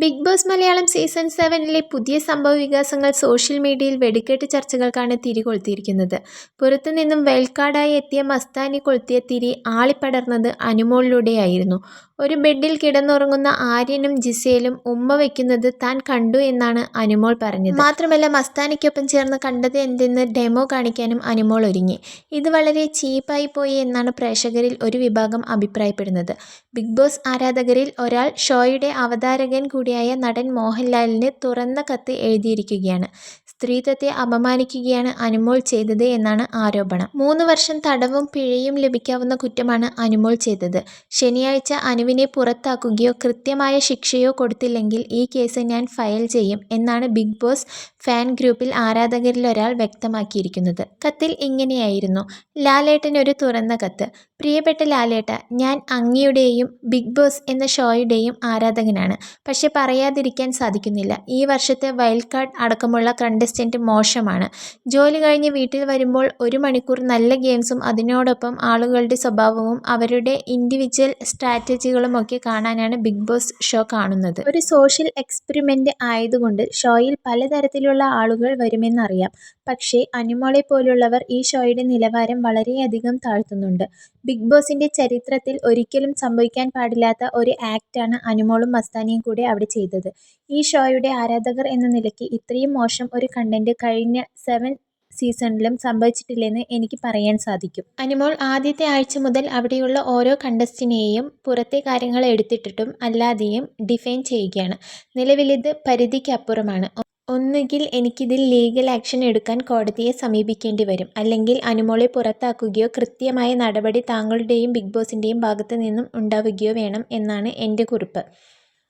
Big boss Malayalam season 7-ലെ പുതിയ സംഭവവികാസങ്ങൾ social മീഡിയയിൽ വെടിക്കെട്ട് ചർച്ചകൾക്കാണ് തിരികൊളുത്തിയിരിക്കുന്നത്. പുറത്തുനിന്നും വൈൽഡ് എത്തിയ മസ്താനി കൊളുത്തിയ തിരി ആളിപ്പടർന്നത് അനുമോളിലൂടെയായിരുന്നു. ഒരു ബെഡിൽ കിടന്നുറങ്ങുന്ന ആര്യനും ജിസേലും ഉമ്മ വയ്ക്കുന്നത് താൻ കണ്ടു എന്നാണ് അനുമോൾ പറഞ്ഞത്. മാത്രമല്ല മസ്താനിക്കൊപ്പം ചേർന്ന് കണ്ടത് എന്തെന്ന് ഡെമോ കാണിക്കാനും അനുമോൾ ഒരുങ്ങി. ഇത് വളരെ ചീപ്പായി പോയി എന്നാണ് പ്രേക്ഷകരിൽ ഒരു വിഭാഗം അഭിപ്രായപ്പെടുന്നത്. ബിഗ് ബോസ് ആരാധകരിൽ ഒരാൾ ഷോയുടെ അവതാരകൻ കൂടിയായ നടൻ മോഹൻലാലിന് തുറന്ന കത്ത് എഴുതിയിരിക്കുകയാണ്. സ്ത്രീത്വത്തെ അപമാനിക്കുകയാണ് അനുമോൾ ചെയ്തത് എന്നാണ് ആരോപണം. 3 വർഷം തടവും പിഴയും ലഭിക്കാവുന്ന കുറ്റമാണ് അനുമോൾ ചെയ്തത്. ശനിയാഴ്ച അനുവിനെ പുറത്താക്കുകയോ കൃത്യമായ ശിക്ഷയോ കൊടുത്തില്ലെങ്കിൽ ഈ കേസ് ഞാൻ ഫയൽ ചെയ്യും എന്നാണ് ബിഗ് ബോസ് ഫാൻ ഗ്രൂപ്പിൽ ആരാധകരിലൊരാൾ വ്യക്തമാക്കിയിരിക്കുന്നത്. കത്തിൽ ഇങ്ങനെയായിരുന്നു: ലാലേട്ടനൊരു തുറന്ന കത്ത്. പ്രിയപ്പെട്ട ലാലേട്ട, ഞാൻ അങ്ങയുടെയും ബിഗ് ബോസ് എന്ന ഷോയുടെയും ആരാധകനാണ്. പക്ഷെ പറയാതിരിക്കാൻ സാധിക്കുന്നില്ല. ഈ വർഷത്തെ വൈൽഡ് കാർഡ് അടക്കമുള്ള കണ്ടസ്റ്റന്റ് മോശമാണ്. ജോലി കഴിഞ്ഞ് വീട്ടിൽ വരുമ്പോൾ 1 മണിക്കൂർ നല്ല ഗെയിംസും അതിനോടൊപ്പം ആളുകളുടെ സ്വഭാവവും അവരുടെ ഇൻഡിവിജ്വൽ സ്ട്രാറ്റജികളുമൊക്കെ കാണാനാണ് ബിഗ് ബോസ് ഷോ കാണുന്നത്. ഒരു സോഷ്യൽ എക്സ്പെരിമെന്റ് ആയതുകൊണ്ട് ഷോയിൽ പലതരത്തിലുള്ള ആളുകൾ വരുമെന്നറിയാം. പക്ഷേ അനുമോളെ പോലുള്ളവർ ഈ ഷോയുടെ നിലവാരം വളരെയധികം താഴ്ത്തുന്നുണ്ട്. ബിഗ് ബോസിന്റെ ചരിത്രത്തിൽ ഒരിക്കലും സംഭവിക്കാൻ പാടില്ലാത്ത ഒരു ആക്ടാണ് അനുമോളും മസ്താനിയും കൂടെ അവിടെ ചെയ്തത്. ഈ ഷോയുടെ ആരാധകർ എന്ന നിലയ്ക്ക് ഇത്രയും മോശം ഒരു കണ്ടന്റ് കഴിഞ്ഞ 7 സീസണിലും സംഭവിച്ചിട്ടില്ലെന്ന് എനിക്ക് പറയാൻ സാധിക്കും. അനുമോൾ ആദ്യത്തെ ആഴ്ച മുതൽ അവിടെയുള്ള ഓരോ കണ്ടസ്റ്റന്റിനെയും പുറത്തെ കാര്യങ്ങൾ എടുത്തിട്ടിട്ടും അല്ലാതെയും ഡിഫൈൻ ചെയ്യുകയാണ്. നിലവിലിത് പരിധിക്കപ്പുറമാണ്. ഒന്നുകിൽ എനിക്കിതിൽ ലീഗൽ ആക്ഷൻ എടുക്കാൻ കോടതിയെ സമീപിക്കേണ്ടി വരും, അല്ലെങ്കിൽ അനുമോളെ പുറത്താക്കുകയോ കൃത്യമായ നടപടി താങ്കളുടെയും ബിഗ് ബോസിൻ്റെയും ഭാഗത്തു നിന്നും ഉണ്ടാവുകയോ വേണം എന്നാണ് എൻ്റെ കുറിപ്പ്.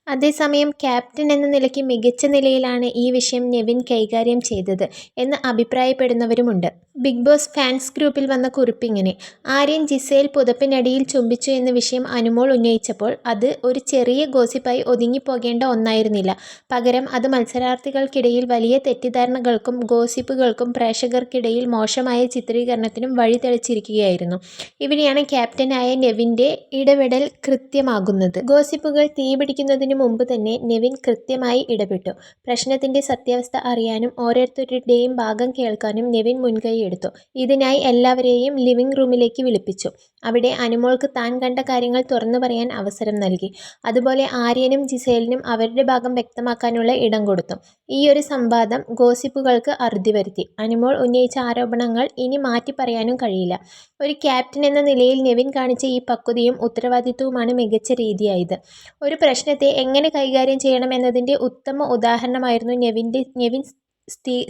അതേസമയം ക്യാപ്റ്റൻ എന്ന നിലയ്ക്ക് മികച്ച നിലയിലാണ് ഈ വിഷയം നെവിൻ കൈകാര്യം ചെയ്തത് എന്ന് അഭിപ്രായപ്പെടുന്നവരുമുണ്ട്. ബിഗ് ബോസ് ഫാൻസ് ഗ്രൂപ്പിൽ വന്ന കുറിപ്പിങ്ങനെ: ആര്യൻ ജിസേൽ പുതപ്പിനടിയിൽ ചുംബിച്ചു എന്ന വിഷയം അനുമോൾ ഉന്നയിച്ചപ്പോൾ അത് ഒരു ചെറിയ ഗോസിപ്പായി ഒതുങ്ങിപ്പോകേണ്ട ഒന്നായിരുന്നില്ല. പകരം അത് മത്സരാർത്ഥികൾക്കിടയിൽ വലിയ തെറ്റിദ്ധാരണകൾക്കും ഗോസിപ്പുകൾക്കും പ്രേക്ഷകർക്കിടയിൽ മോശമായ ചിത്രീകരണത്തിനും വഴിതെളിച്ചിരിക്കുകയായിരുന്നു. ഇവിടെയാണ് ക്യാപ്റ്റനായ നെവിൻ്റെ ഇടപെടൽ കൃത്യമാകുന്നത്. ഗോസിപ്പുകൾ തീപിടിക്കുന്നതിനു മുമ്പ് തന്നെ നെവിൻ കൃത്യമായി ഇടപെട്ടു. പ്രശ്നത്തിന്റെ സത്യാവസ്ഥ അറിയാനും ഓരോരുത്തരുടെയും ഭാഗം കേൾക്കാനും നെവിൻ മുൻകൈയെടുത്തു. ഇതിനായി എല്ലാവരെയും ലിവിംഗ് റൂമിലേക്ക് വിളിപ്പിച്ചു. അവിടെ അനുമോൾക്ക് താൻ കണ്ട കാര്യങ്ങൾ തുറന്നു പറയാൻ അവസരം നൽകി. അതുപോലെ ആര്യനും ജിസേലിനും അവരുടെ ഭാഗം വ്യക്തമാക്കാനുള്ള ഇടം കൊടുത്തു. ഈ ഒരു സംവാദം ഗോസിപ്പുകൾക്ക് അറുതി വരുത്തി. അനുമോൾ ഉന്നയിച്ച ആരോപണങ്ങൾ ഇനി മാറ്റി പറയാനും കഴിയില്ല. ഒരു ക്യാപ്റ്റൻ എന്ന നിലയിൽ നെവിൻ കാണിച്ച ഈ പക്വതയും ഉത്തരവാദിത്വവുമാണ് മികച്ച രീതിയായത്. ഒരു പ്രശ്നത്തെ എങ്ങനെ കൈകാര്യം ചെയ്യണം എന്നതിൻ്റെ ഉത്തമ ഉദാഹരണമായിരുന്നു നെവിൻ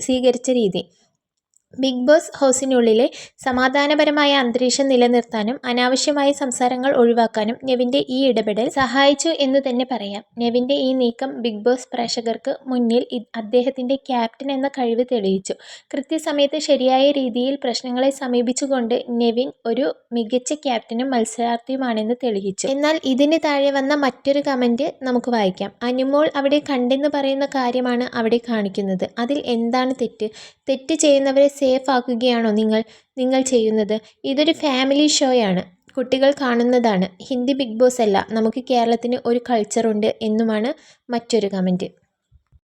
സ്വീകരിച്ച രീതി. ബിഗ് ബോസ് ഹൗസിനുള്ളിലെ സമാധാനപരമായ അന്തരീക്ഷം നിലനിർത്താനും അനാവശ്യമായ സംസാരങ്ങൾ ഒഴിവാക്കാനും നെവിൻ്റെ ഈ ഇടപെടൽ സഹായിച്ചു എന്നു തന്നെ പറയാം. നെവിൻ്റെ ഈ നീക്കം ബിഗ് ബോസ് പ്രേക്ഷകർക്ക് മുന്നിൽ അദ്ദേഹത്തിൻ്റെ ക്യാപ്റ്റൻ എന്ന കഴിവ് തെളിയിച്ചു. കൃത്യസമയത്ത് ശരിയായ രീതിയിൽ പ്രശ്നങ്ങളെ സമീപിച്ചുകൊണ്ട് നെവിൻ ഒരു മികച്ച ക്യാപ്റ്റനും മത്സരാർത്ഥിയുമാണെന്ന് തെളിയിച്ചു. എന്നാൽ ഇതിന് താഴെ വന്ന മറ്റൊരു കമൻറ്റ് നമുക്ക് വായിക്കാം. അനുമോൾ അവിടെ കണ്ടെന്ന് പറയുന്ന കാര്യമാണ് അവിടെ കാണിക്കുന്നത്. അതിൽ എന്താണ് തെറ്റ്? തെറ്റ് ചെയ്യുന്നവരെ സേഫ് ആക്കുകയാണോ നിങ്ങൾ ചെയ്യുന്നത്? ഇതൊരു ഫാമിലി ഷോയാണ്, കുട്ടികൾ കാണുന്നതാണ്. ഹിന്ദി ബിഗ് ബോസ് അല്ല. നമുക്ക് കേരളത്തിന് ഒരു കൾച്ചറുണ്ട് എന്നുമാണ് മറ്റൊരു കമൻറ്റ്.